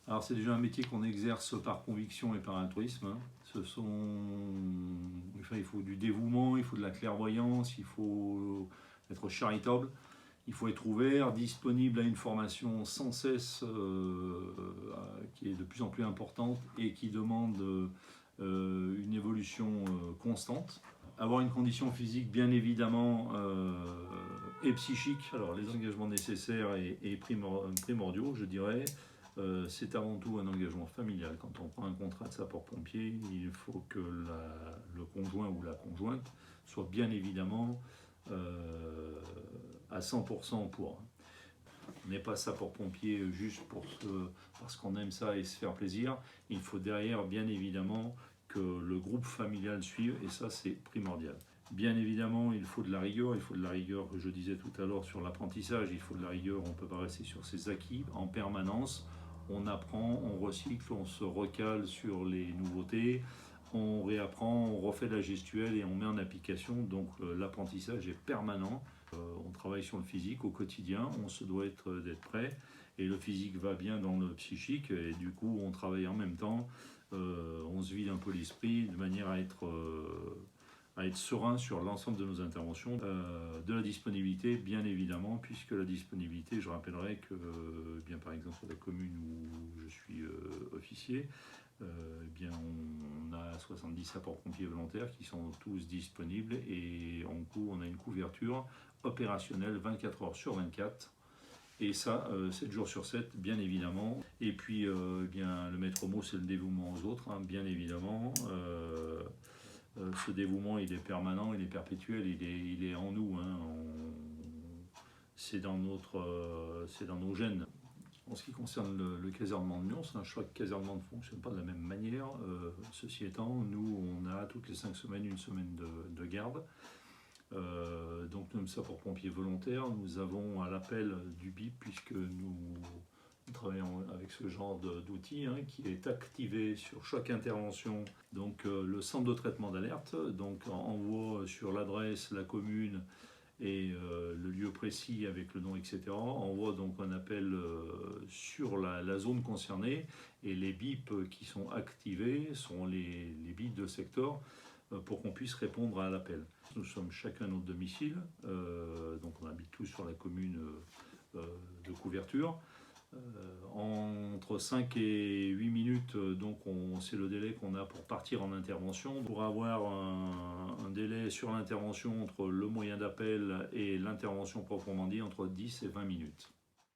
Alors c'est déjà un métier qu'on exerce par conviction et par altruisme, hein. Il faut du dévouement, il faut de la clairvoyance, il faut être charitable, il faut être ouvert, disponible à une formation sans cesse qui est de plus en plus importante et qui demande une évolution constante. Avoir une condition physique bien évidemment et psychique, alors les engagements nécessaires et primordiaux je dirais. C'est avant tout un engagement familial. Quand on prend un contrat de sapeur-pompier, il faut que le conjoint ou la conjointe soit bien évidemment à 100% pour. On n'est pas sapeur-pompier juste parce qu'on aime ça et se faire plaisir. Il faut derrière, bien évidemment, que le groupe familial suive, et ça, c'est primordial. Bien évidemment, il faut de la rigueur, que je disais tout à l'heure sur l'apprentissage, il faut de la rigueur, on ne peut pas rester sur ses acquis en permanence. On apprend, on recycle, on se recale sur les nouveautés, on réapprend, on refait de la gestuelle et on met en application. Donc l'apprentissage est permanent. On travaille sur le physique au quotidien, on se doit d'être prêt. Et le physique va bien dans le psychique et du coup on travaille en même temps. On se vide un peu l'esprit de manière à être serein sur l'ensemble de nos interventions. De la disponibilité, bien évidemment, puisque la disponibilité, je rappellerai que, bien par exemple sur la commune où je suis officier, bien on a 70 sapeurs-pompiers volontaires qui sont tous disponibles et on a une couverture opérationnelle 24 heures sur 24. Et ça, 7 jours sur 7, bien évidemment. Et puis, bien, le maître mot, c'est le dévouement aux autres, hein, bien évidemment. Ce dévouement, il est permanent, il est perpétuel, il est en nous. Hein. C'est dans nos gènes. En ce qui concerne le casernement de Nyons, chaque casernement ne fonctionne pas de la même manière. Ceci étant, nous, on a toutes les 5 semaines une semaine de garde. Donc nous sommes sapeurs-pompiers volontaires, nous avons à l'appel du BIP, puisque nous travaillons avec ce genre d'outil hein, qui est activé sur chaque intervention. Donc le centre de traitement d'alerte donc envoie sur l'adresse, la commune et le lieu précis avec le nom, etc. Envoie donc un appel sur la zone concernée et les bips qui sont activés sont les bips de secteur pour qu'on puisse répondre à l'appel. Nous sommes chacun à notre domicile, donc on habite tous sur la commune de couverture. Entre 5 et 8 minutes, donc c'est le délai qu'on a pour partir en intervention. Pour avoir un délai sur l'intervention entre le moyen d'appel et l'intervention proprement dit, entre 10 et 20 minutes.